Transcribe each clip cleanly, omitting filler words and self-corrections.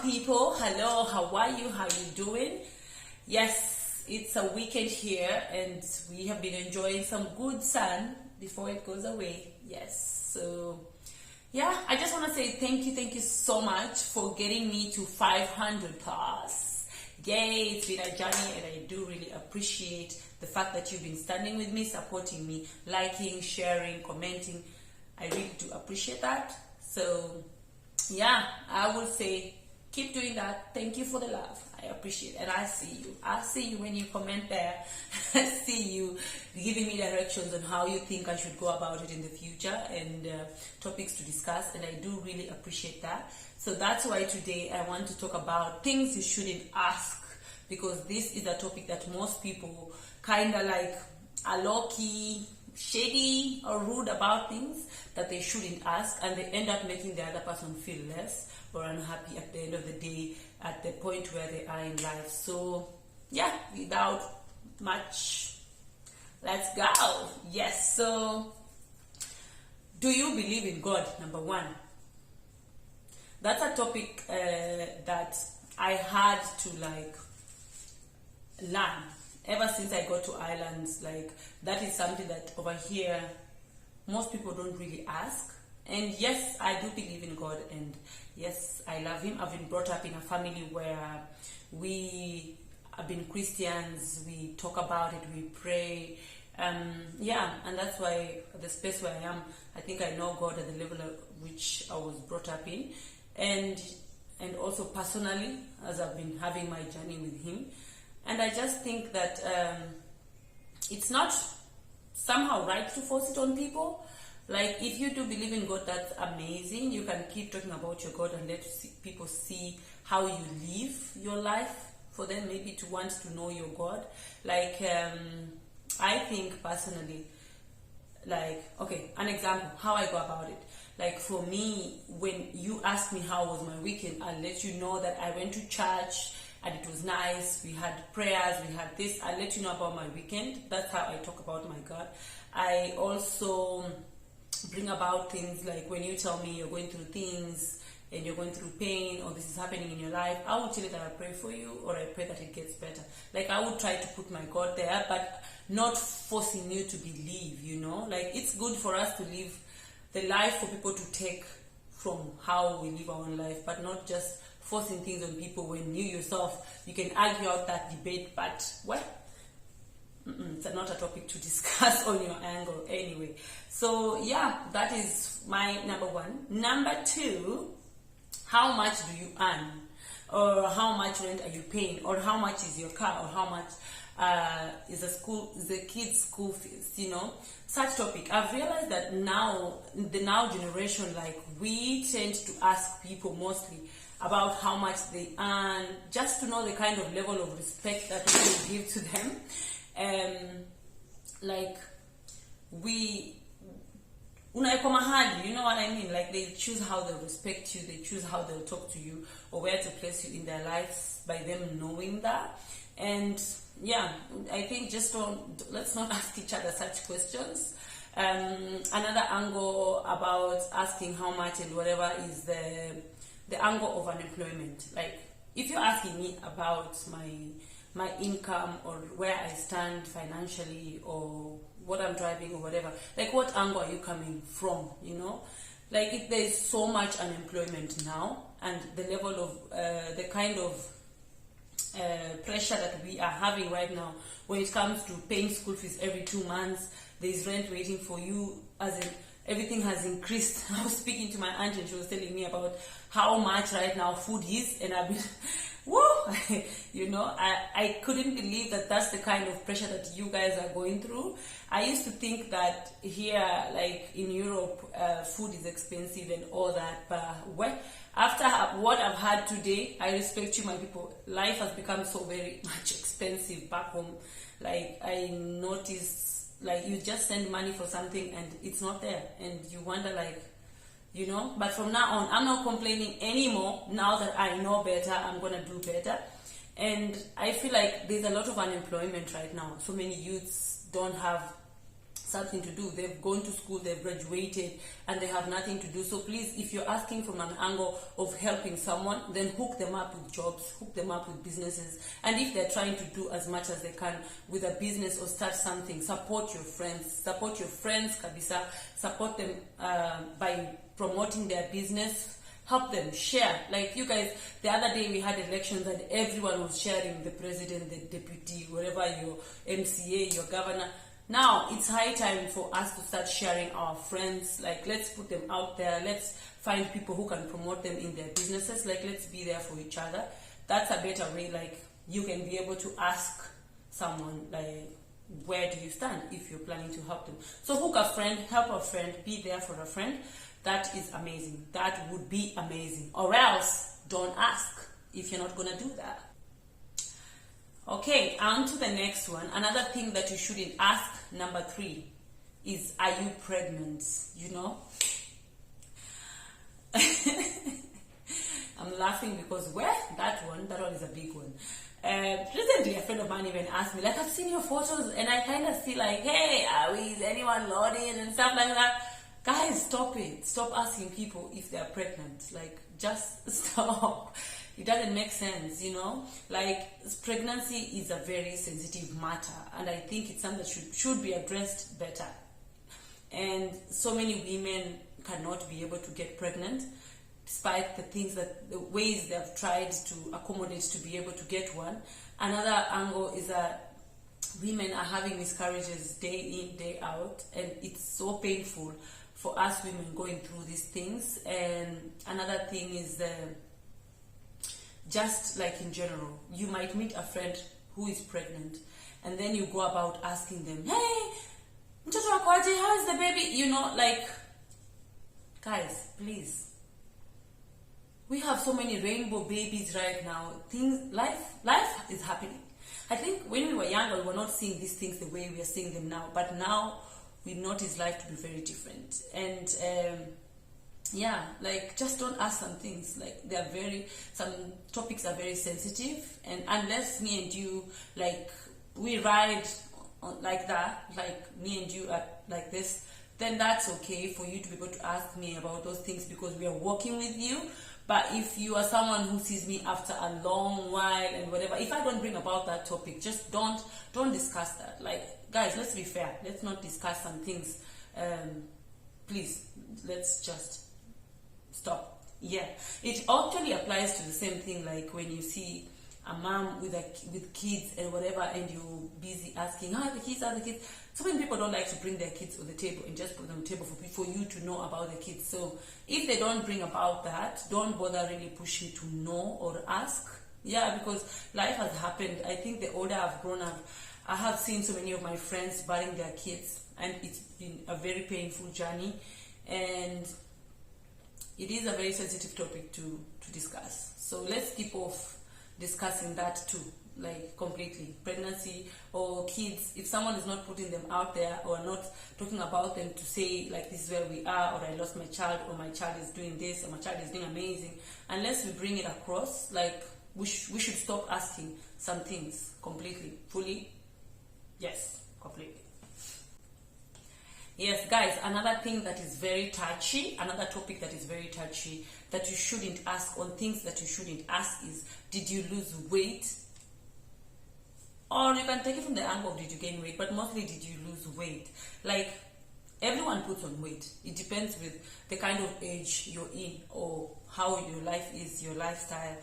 people. Hello, how are you? How you doing? Yes, it's a weekend here and we have been enjoying some good sun before it goes away. Yes, so yeah, I just want to say thank you so much for getting me to 500 plus. Yay, it's been a journey and I do really appreciate the fact that you've been standing with me, supporting me, liking, sharing, commenting. I really do appreciate that. So yeah, I would say keep doing that. Thank you for the love. I appreciate it. And I see you. I see you when you comment there. I see you giving me directions on how you think I should go about it in the future and topics to discuss. And I do really appreciate that. So that's why today I want to talk about things you shouldn't ask, because this is a topic that most people kind of like are low-key, shady or rude about things that they shouldn't ask, and they end up making the other person feel less or unhappy at the end of the day at the point where they are in life. So yeah, without much, let's go. Yes, so do you believe in God? Number one. That's a topic that I had to like learn ever since I got to Ireland. Like, that is something that over here most people don't really ask. And yes, I do believe in God, and yes, I love him. I've been brought up in a family where we have been Christians. We talk about it, we pray, yeah, and that's why the space where I am, I think I know God at the level at which I was brought up in, and also personally, as I've been having my journey with him. And I just think that it's not somehow right to force it on people. Like, if you do believe in God, that's amazing. You can keep talking about your God and let people see how you live your life, for them maybe to want to know your God. Like, I think personally, like, okay, an example, how I go about it. Like, for me, when you ask me how was my weekend, I'll let you know that I went to church and it was nice, we had prayers, we had this. I'll let you know about my weekend. That's how I talk about my God. I also bring about things like when you tell me you're going through things and you're going through pain or this is happening in your life, I will tell you that I pray for you or I pray that it gets better. Like, I would try to put my God there, but not forcing you to believe, you know. Like, it's good for us to live the life for people to take from how we live our own life, but not just forcing things on people when you yourself, you can argue out that debate, but well, it's not a topic to discuss on your angle anyway. So yeah, that is my number one. Number two, how much do you earn, or how much rent are you paying, or how much is your car, or how much is the kids' school fees, you know, such topic. I've realized that now, the now generation, like, we tend to ask people mostly about how much they earn, just to know the kind of level of respect that we will give to them. Like, unaekwa mahali, you know what I mean? Like, they choose how they'll respect you, they choose how they'll talk to you, or where to place you in their lives by them knowing that. And yeah, I think let's not ask each other such questions. Another angle about asking how much and whatever is the angle of unemployment. Like, if you're asking me about my income or where I stand financially or what I'm driving or whatever, like, what angle are you coming from, you know? Like, if there's so much unemployment now, and the level of the kind of pressure that we are having right now when it comes to paying school fees every 2 months, there's rent waiting for you, as in everything has increased. I was speaking to my aunt and she was telling me about how much right now food is, and I've been woo, you know, I couldn't believe that that's the kind of pressure that you guys are going through. I used to think that here, like in Europe, food is expensive and all that, but well, after what I've had today, I respect you, my people. Life has become so very much expensive back home. Like, I noticed, like, you just send money for something and it's not there, and you wonder, like, you know. But from now on, I'm not complaining anymore. Now that I know better, I'm gonna do better. And I feel like there's a lot of unemployment right now. So many youths don't have something to do. They've gone to school, they've graduated, and they have nothing to do. So please, if you're asking from an angle of helping someone, then hook them up with jobs, hook them up with businesses. And if they're trying to do as much as they can with a business or start something, support your friends, kabisa, support them by promoting their business. Help them, share. Like you guys, the other day we had elections and everyone was sharing the president, the deputy, whatever, your MCA, your governor. Now it's high time for us to start sharing our friends. Like, let's put them out there. Let's find people who can promote them in their businesses. Like, let's be there for each other. That's a better way. Like, you can be able to ask someone, like, where do you stand if you're planning to help them. So hook a friend, help a friend, be there for a friend. That is amazing. That would be amazing. Or else, don't ask if you're not going to do that. Okay, on to the next one. Another thing that you shouldn't ask, number 3, is, are you pregnant? You know? I'm laughing because, that one is a big one. Recently, a friend of mine even asked me, like, I've seen your photos, and I kind of feel like, hey, is anyone loading and stuff like that? Guys, stop it. Stop asking people if they're pregnant. Like, just stop. It doesn't make sense, you know? Like, pregnancy is a very sensitive matter, and I think it's something that should be addressed better. And so many women cannot be able to get pregnant, despite the ways they have tried to accommodate to be able to get one. Another angle is that women are having miscarriages day in, day out, and it's so painful for us women going through these things. And another thing is just like in general, you might meet a friend who is pregnant, and then you go about asking them, hey, mtoto wako aje, how is the baby? You know, like, guys, please. We have so many rainbow babies right now. Life is happening. I think when we were younger, we were not seeing these things the way we are seeing them now. But now, we notice life to be very different. And like, just don't ask some things. Like, some topics are very sensitive, and unless me and you, like, we ride like that, like me and you are like this, then that's okay for you to be able to ask me about those things because we are working with you. But if you are someone who sees me after a long while and whatever, if I don't bring about that topic, just don't discuss that. Like, guys, let's be fair. Let's not discuss some things. Please, let's just stop. Yeah, it actually applies to the same thing. Like when you see a mom with kids and whatever, and you're busy asking, how are the kids? So many people don't like to bring their kids on the table and just put them on the table for you to know about the kids. So if they don't bring about that, don't bother really pushing to know or ask. Yeah, because life has happened. I think the older I've grown up, I have seen so many of my friends burying their kids, and it's been a very painful journey, and it is a very sensitive topic to discuss. So let's keep off discussing that too, like completely. Pregnancy or kids, if someone is not putting them out there or not talking about them to say, like, this is where we are, or I lost my child, or my child is doing this, or my child is doing amazing, unless we bring it across, like, we should stop asking some things completely, fully. Yes, completely. Yes, guys, another thing that is very touchy, another topic that is very touchy, that you shouldn't ask, on things that you shouldn't ask is, did you lose weight? Or you can take it from the angle of, did you gain weight? But mostly, did you lose weight? Like, everyone puts on weight. It depends with the kind of age you're in, or how your life is, your lifestyle,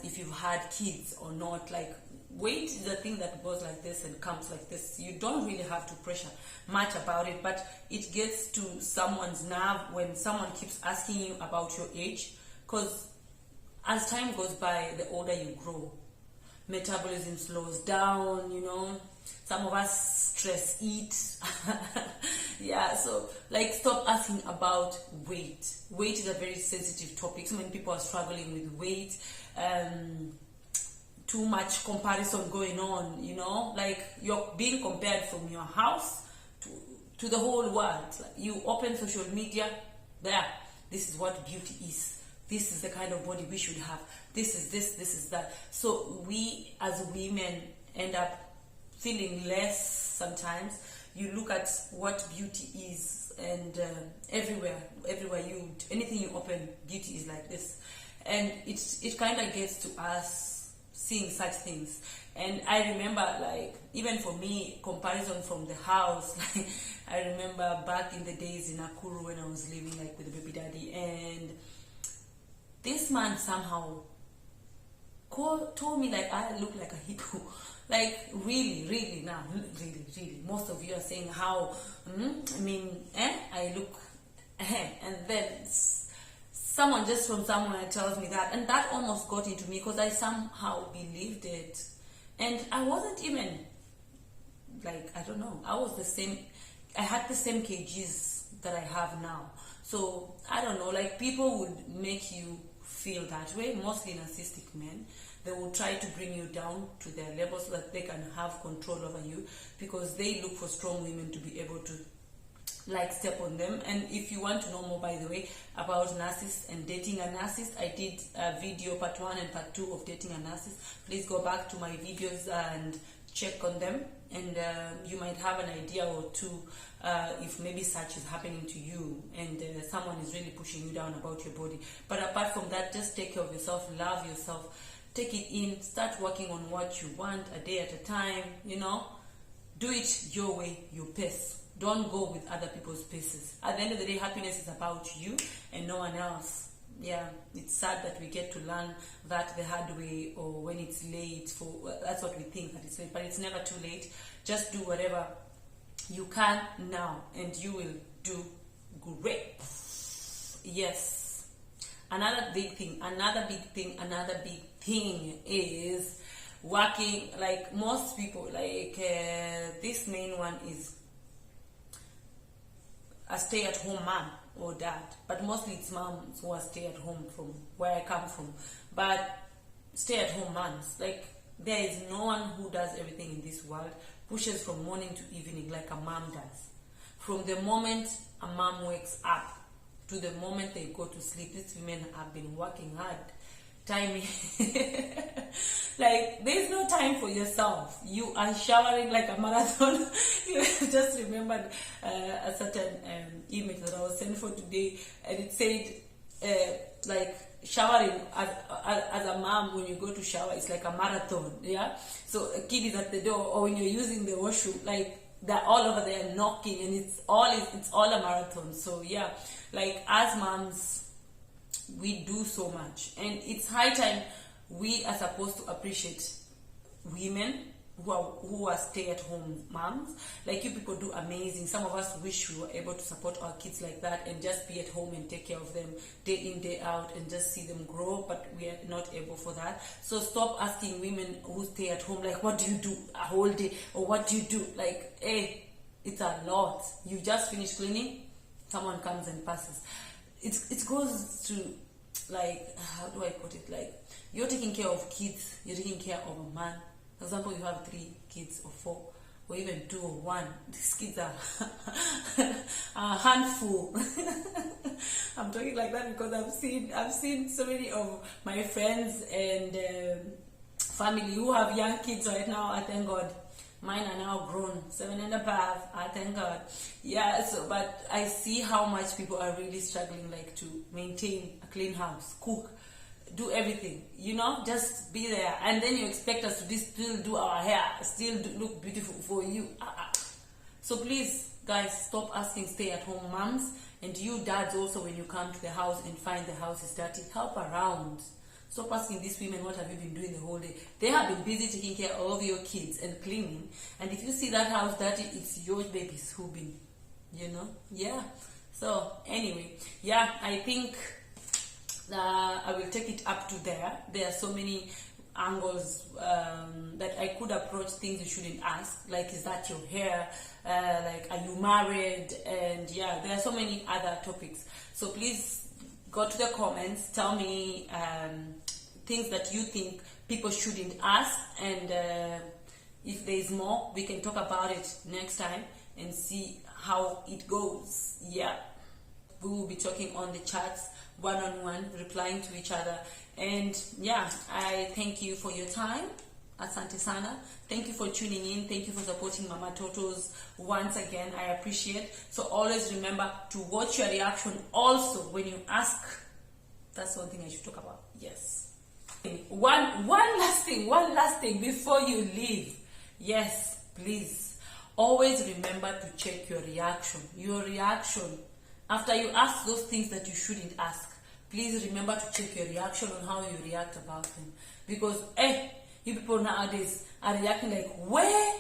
if you've had kids or not. Like, weight is a thing that goes like this and comes like this. You don't really have to pressure much about it, but it gets to someone's nerve when someone keeps asking you about your age, because as time goes by, the older you grow, metabolism slows down, you know. Some of us stress eat. Yeah, so, like, stop asking about weight. Weight is a very sensitive topic. So many people are struggling with weight. Too much comparison going on, you know, like, you're being compared from your house to the whole world. Like, you open social media, this is what beauty is, this is the kind of body we should have, this is this is that. So we as women end up feeling less sometimes. you look at what beauty is, and everywhere you, anything you open, beauty is like this. And it kind of gets to us seeing such things. And I remember, like, even for me, comparison from the house, like, I remember back in the days in Nakuru when I was living like with the baby daddy, and this man somehow told me like I look like a hippo. Like, really now, really. Most of you are saying how, I look, and then someone just from somewhere tells me that, and that almost got into me because I somehow believed it. And I wasn't even, like, I don't know, I had the same kgs that I have now. So, I don't know, like, people would make you feel that way, mostly narcissistic men. They will try to bring you down to their level so that they can have control over you, because they look for strong women to be able to, like, step on them. And if you want to know more, by the way, about narcissists and dating a narcissist, I did a video part 1 and part 2 of dating a narcissist. Please go back to my videos and check on them, and you might have an idea or two if maybe such is happening to you, and someone is really pushing you down about your body. But apart from that, just take care of yourself, love yourself, take it in, start working on what you want a day at a time, do it your way, your pace. Don't go with other people's paces. At the end of the day, happiness is about you and no one else. Yeah, it's sad that we get to learn that the hard way, or when it's late. That's what we think, that it's late, but it's never too late. Just do whatever you can now, and you will do great. Yes. Another big thing is working. Like, most people, like, this main one is a stay-at-home mom or dad, but mostly it's moms who are stay-at-home from where I come from. But stay-at-home moms, like, there is no one who does everything in this world, pushes from morning to evening like a mom does. From the moment a mom wakes up to the moment they go to sleep, these women have been working hard. Time like, there's no time for yourself. You are showering like a marathon. Just remembered a certain image that I was sent for today, and it said like, showering as a mom, when you go to shower, it's like a marathon. Yeah, so a kid is at the door, or when you're using the washroom, like, they're all over there knocking, and it's all a marathon. So yeah, like, as moms, we do so much, and it's high time we are supposed to appreciate women who are stay-at-home moms. Like, you people do amazing. Some of us wish we were able to support our kids like that and just be at home and take care of them day in, day out, and just see them grow, but we are not able for that. So stop asking women who stay at home, like, what do you do a whole day, or what do you do? Like, hey, it's a lot. You just finish cleaning, someone comes and passes. It goes to, like, how do I put it? Like, you're taking care of kids, you're taking care of a man. For example, you have 3 kids or 4, or even 2 or 1. These kids are a handful. I'm talking like that because I've seen so many of my friends and family who have young kids right now. I thank God. Mine are now grown, 7 and above. I thank God. Yeah, so, but I see how much people are really struggling, like, to maintain a clean house, cook, do everything, just be there. And then you expect us to still do our hair, still look beautiful for you. So please, guys, stop asking stay-at-home moms. And you dads also, when you come to the house and find the house is dirty, help around. Stop asking these women, what have you been doing the whole day? They have been busy taking care of your kids and cleaning. And if you see that house dirty, it's your babies who've been, yeah. So anyway, yeah, I think I will take it up to there. There are so many angles that I could approach things you shouldn't ask. Like, is that your hair? Like, are you married? And yeah, there are so many other topics. So please, go to the comments, tell me things that you think people shouldn't ask, and if there's more, we can talk about it next time and see how it goes. Yeah, we will be talking on the chats, one-on-one, replying to each other. And yeah, I thank you for your time. Asante sana. Thank you for tuning in. Thank you for supporting Mama Totos once again. I appreciate. So always remember to watch your reaction also when you ask. That's one thing I should talk about. Yes. One last thing before you leave. Yes, please. Always remember to check your reaction. Your reaction. After you ask those things that you shouldn't ask, please remember to check your reaction on how you react about them. Because, you people nowadays are reacting like, where?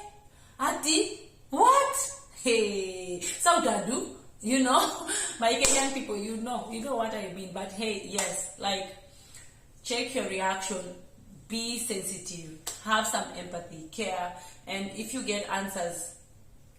Adi? What? Hey, so that do, you know? My Kenyan people, you know what I mean. But hey, yes, like, check your reaction, be sensitive, have some empathy, care, and if you get answers,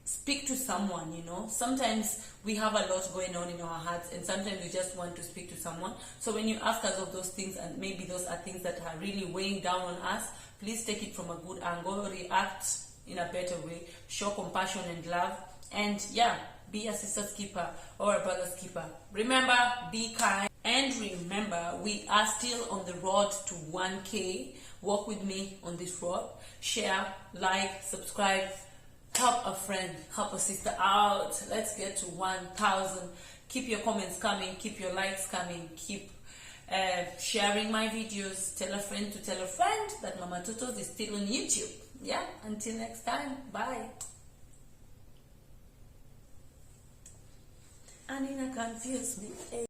speak to someone, you know. Sometimes we have a lot going on in our hearts, and sometimes we just want to speak to someone. So when you ask us of those things, and maybe those are things that are really weighing down on us, please take it from a good angle, react in a better way, show compassion and love, and yeah, be a sister's keeper or a brother's keeper. Remember, be kind, and remember, we are still on the road to 1K. Walk with me on this road. Share, like, subscribe, help a friend, help a sister out. Let's get to 1,000. Keep your comments coming, keep your likes coming, keep sharing my videos. Tell a friend to tell a friend that Mama Totos is still on YouTube. Yeah, until next time, bye. Anina confused me.